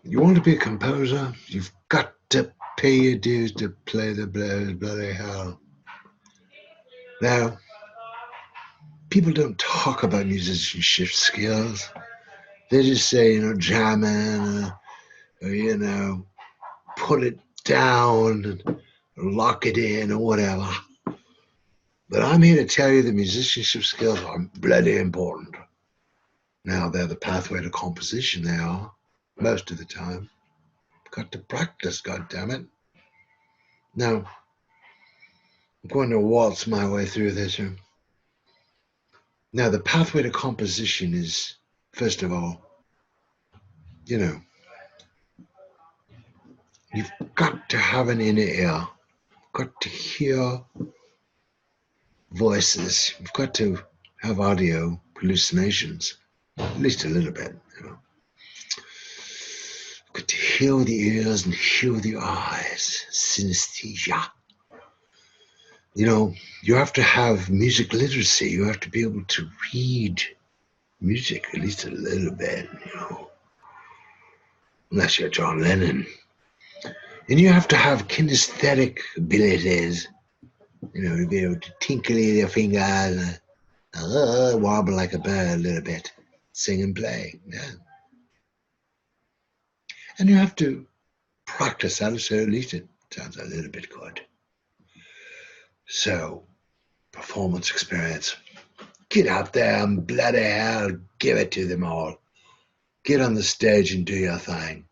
You want to be a composer, you've got to pay your dues to play the bloody hell. Now, people don't talk about musicianship skills. They just say, jamming, or put it down and lock it in or whatever. But I'm here to tell you the musicianship skills are bloody important. Now, they're the pathway to composition, they are, most of the time. Got to practice, goddammit. Now, I'm going to waltz my way through this here. Now, the pathway to composition is, first of all, you've got to have an inner ear. You've got to hear voices. You've got to have audio hallucinations, at least a little bit. You've got to hear with the ears and hear with the eyes. Synesthesia. You have to have music literacy. You have to be able to read music, at least a little bit, unless you're John Lennon. And you have to have kinesthetic abilities, to be able to tinkle your fingers, wobble like a bird a little bit, sing and play. Yeah. And you have to practice that, so at least it sounds a little bit good. So, performance experience. Get out there and bloody hell, give it to them all. Get on the stage and do your thing,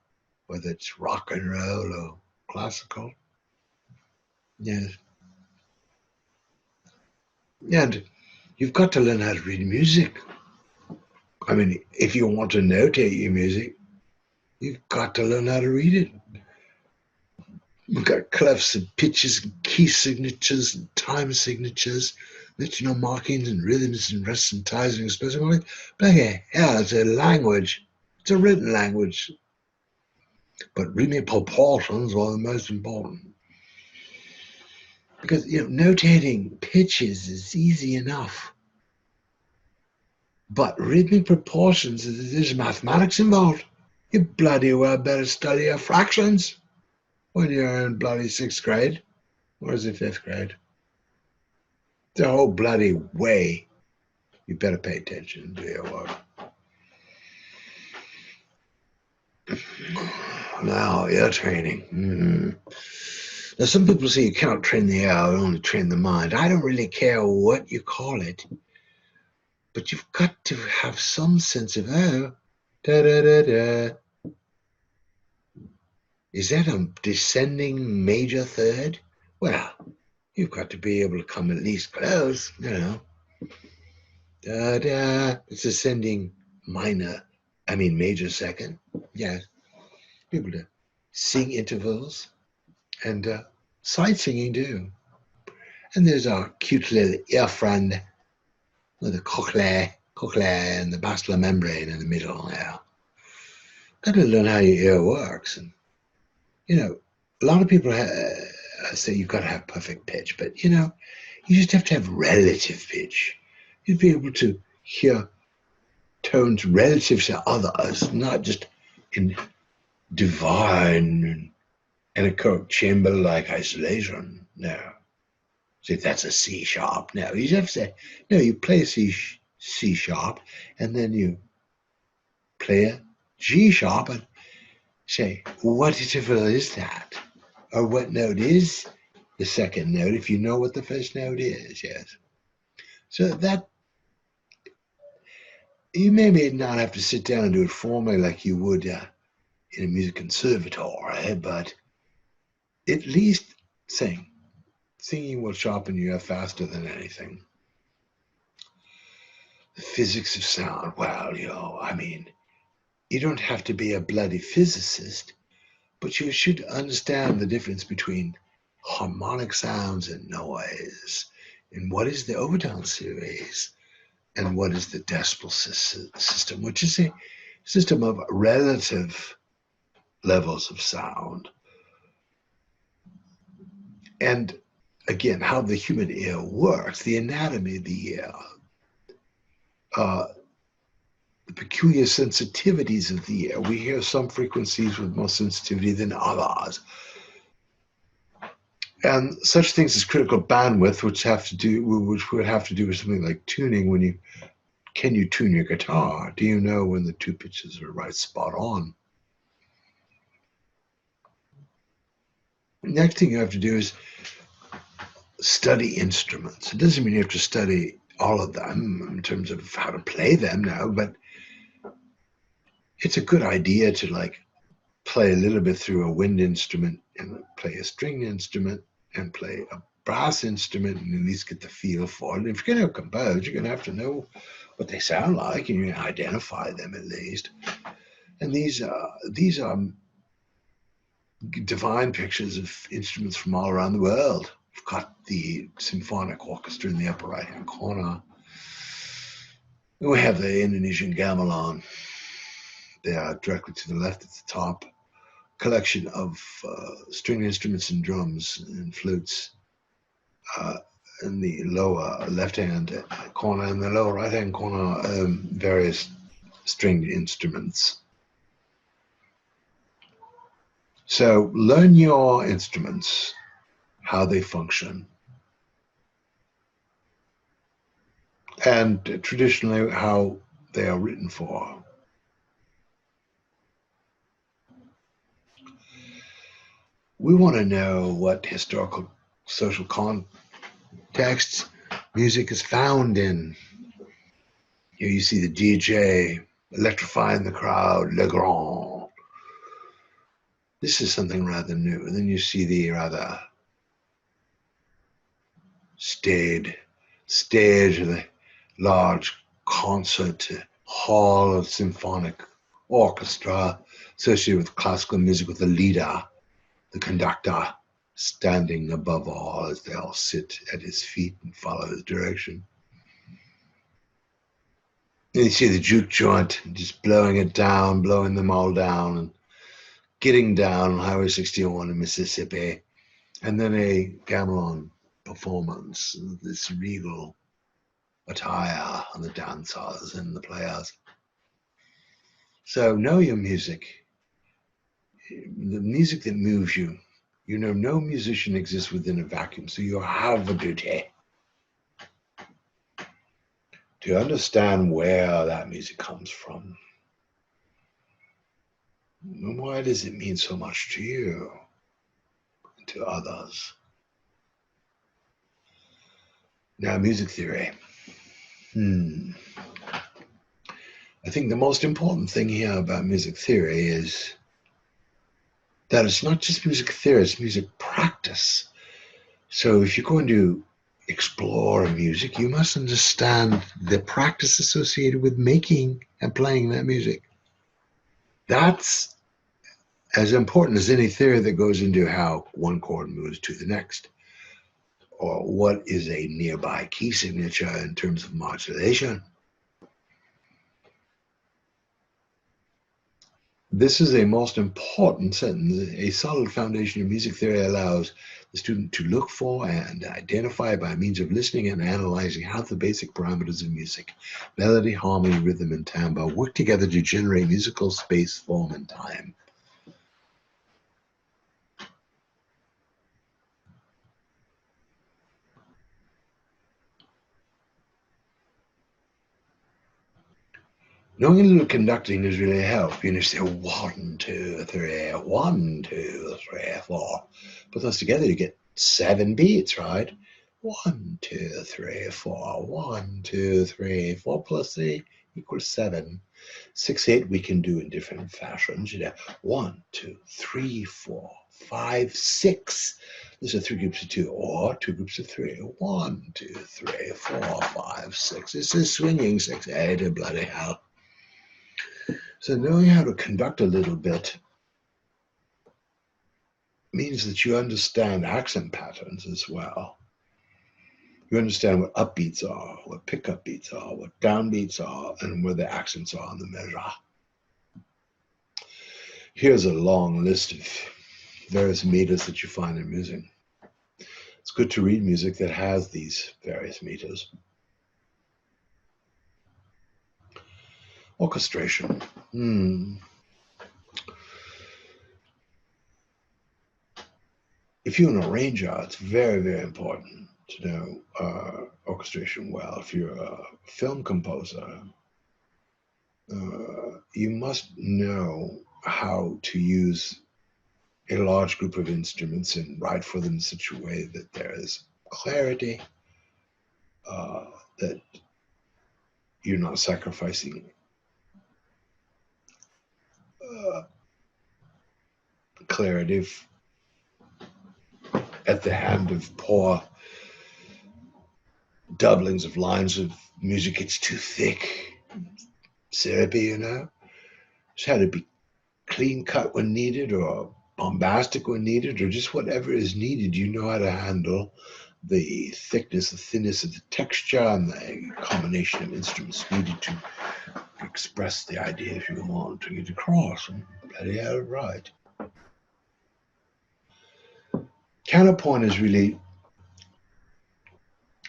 whether it's rock and roll or classical. Yes. And you've got to learn how to read music. I mean, if you want to notate your music, you've got to learn how to read it. We've got clefs and pitches and key signatures and time signatures, metronome markings and rhythms and rests and ties and expressive markings. Bloody hell, it's a language. It's a written language. But rhythmic proportions are the most important. Because, notating pitches is easy enough. But rhythmic proportions, there's mathematics involved. You bloody well better study your fractions when you're in bloody 6th grade. Or is it 5th grade? The whole bloody way. You better pay attention to your work. Now, ear training. Now, some people say you cannot train the ear, only train the mind. I don't really care what you call it. But you've got to have some sense of, da-da-da-da. Is that a descending major third? Well, you've got to be able to come at least close, Da-da. It's ascending major second. Yes. Be able to sing intervals and side singing too. And there's our cute little ear friend with the cochlea and the basilar membrane in the middle there. Got to learn how your ear works. And, a lot of people say you've got to have perfect pitch, but, you just have to have relative pitch. You'd be able to hear tones relative to others, not just in divine and anechoic chamber-like isolation. No. See, that's a C sharp. No, you have to say, no, you play a C sharp, and then you play a G sharp and say, what interval is that? Or what note is the second note if you know what the first note is, yes. So that, you may not have to sit down and do it formally like you would in a music conservatory, but at least sing. Singing will sharpen your ear faster than anything. The physics of sound, well, you don't have to be a bloody physicist, but you should understand the difference between harmonic sounds and noise, and what is the overtone series, and what is the decibel system, which is a system of relative levels of sound. And again, how the human ear works, the anatomy of the ear. The peculiar sensitivities of the air. We hear some frequencies with more sensitivity than others. And such things as critical bandwidth, which would have to do with something like tuning. Can you tune your guitar? Do you know when the two pitches are right spot on? The next thing you have to do is study instruments. It doesn't mean you have to study all of them in terms of how to play them now, but it's a good idea to like play a little bit through a wind instrument and play a string instrument and play a brass instrument and at least get the feel for it. And if you're going to compose, you're going to have to know what they sound like and you identify them at least. And these are divine pictures of instruments from all around the world. We've got the symphonic orchestra in the upper right-hand corner. We have the Indonesian gamelan. They are directly to the left at the top. Collection of string instruments and drums and flutes in the lower left-hand corner and the lower right-hand corner, various stringed instruments. So learn your instruments, how they function, and traditionally how they are written for. We want to know what historical social contexts music is found in. Here you see the DJ electrifying the crowd, Le Grand. This is something rather new. And then you see the rather staid stage of the large concert hall of symphonic orchestra associated with classical music, with the leader, the conductor, standing above all as they all sit at his feet and follow his direction. And you see the juke joint just blowing it down, blowing them all down, and getting down on Highway 61 in Mississippi. And then a gamelan performance, this regal attire on the dancers and the players. So know your music, the music that moves you. You know, no musician exists within a vacuum, so you have a duty to understand where that music comes from. And why does it mean so much to you and to others? Now, music theory. I think the most important thing here about music theory is that it's not just music theory, it's music practice. So if you're going to explore music, you must understand the practice associated with making and playing that music. That's as important as any theory that goes into how one chord moves to the next, or what is a nearby key signature in terms of modulation. This is a most important sentence. A solid foundation of music theory allows the student to look for and identify by means of listening and analyzing how the basic parameters of music, melody, harmony, rhythm, and timbre work together to generate musical space, form, and time. Knowing a little conducting is really help. You know, say 1, 2, 3, 1, 2, 3, 4. Put those together, you get 7 beats, right? 1, 2, 3, 4. 1, 2, 3, 4 plus 3 equals 7. 6, 8 we can do in different fashions. You know, 1, 2, 3, 4, 5, 6. These are 3 groups of 2 or 2 groups of 3. 1, 2, 3, 4, 5, 6. This is swinging 6, 8, bloody hell. So knowing how to conduct a little bit means that you understand accent patterns as well. You understand what upbeats are, what pickup beats are, what downbeats are, and where the accents are on the measure. Here's a long list of various meters that you find in music. It's good to read music that has these various meters. Orchestration. If you're an arranger, it's very, very important to know orchestration well. If you're a film composer, you must know how to use a large group of instruments and write for them in such a way that there is clarity, that you're not sacrificing clarity at the hand of poor doublings of lines of music. It's too thick, syrupy, you know. It's had to be clean cut when needed, or bombastic when needed, or just whatever is needed. You know how to handle the thickness, the thinness of the texture, and the combination of instruments needed to express the idea if you want to get across. And bloody hell, right. Counterpoint is really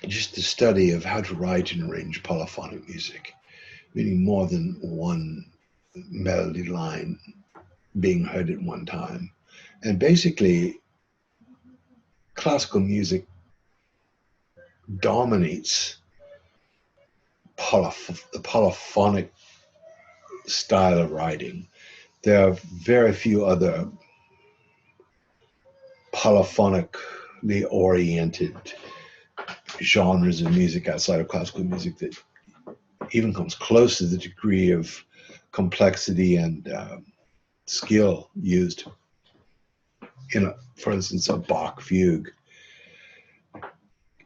just the study of how to write and arrange polyphonic music, meaning more than one melody line being heard at one time. And basically, classical music dominates the polyphonic style of writing. There are very few other polyphonically oriented genres of music outside of classical music that even comes close to the degree of complexity and skill used in, for instance, a Bach fugue.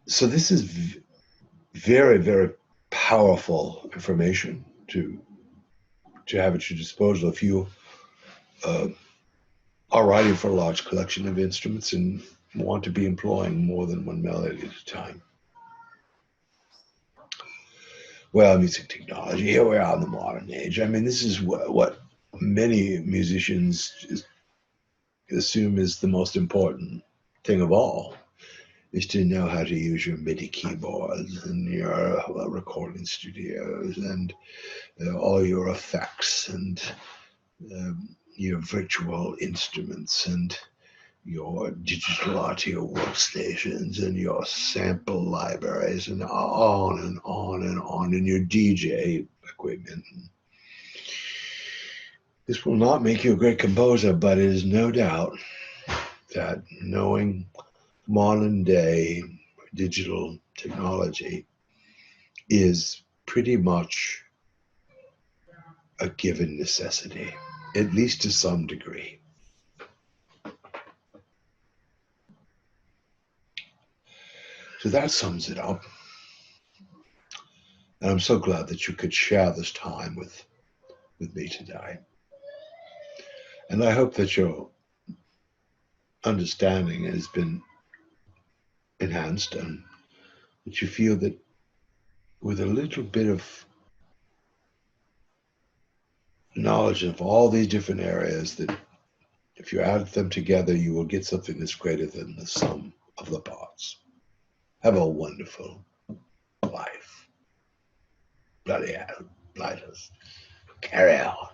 So this is very, very powerful information to have at your disposal if you are writing for a large collection of instruments and want to be employing more than one melody at a time. Well, music technology, here we are in the modern age. I mean, this is what many musicians assume is the most important thing of all, is to know how to use your MIDI keyboards and your recording studios and all your effects and your virtual instruments and your digital audio workstations and your sample libraries and on and on and on, and your DJ equipment. This will not make you a great composer, but it is no doubt that knowing modern day digital technology is pretty much a given necessity, at least to some degree. So that sums it up. And I'm so glad that you could share this time with me today. And I hope that your understanding has been enhanced and that you feel that with a little bit of knowledge of all these different areas, that if you add them together, you will get something that's greater than the sum of the parts. Have a wonderful life. Bloody hell, lighters. Carry on.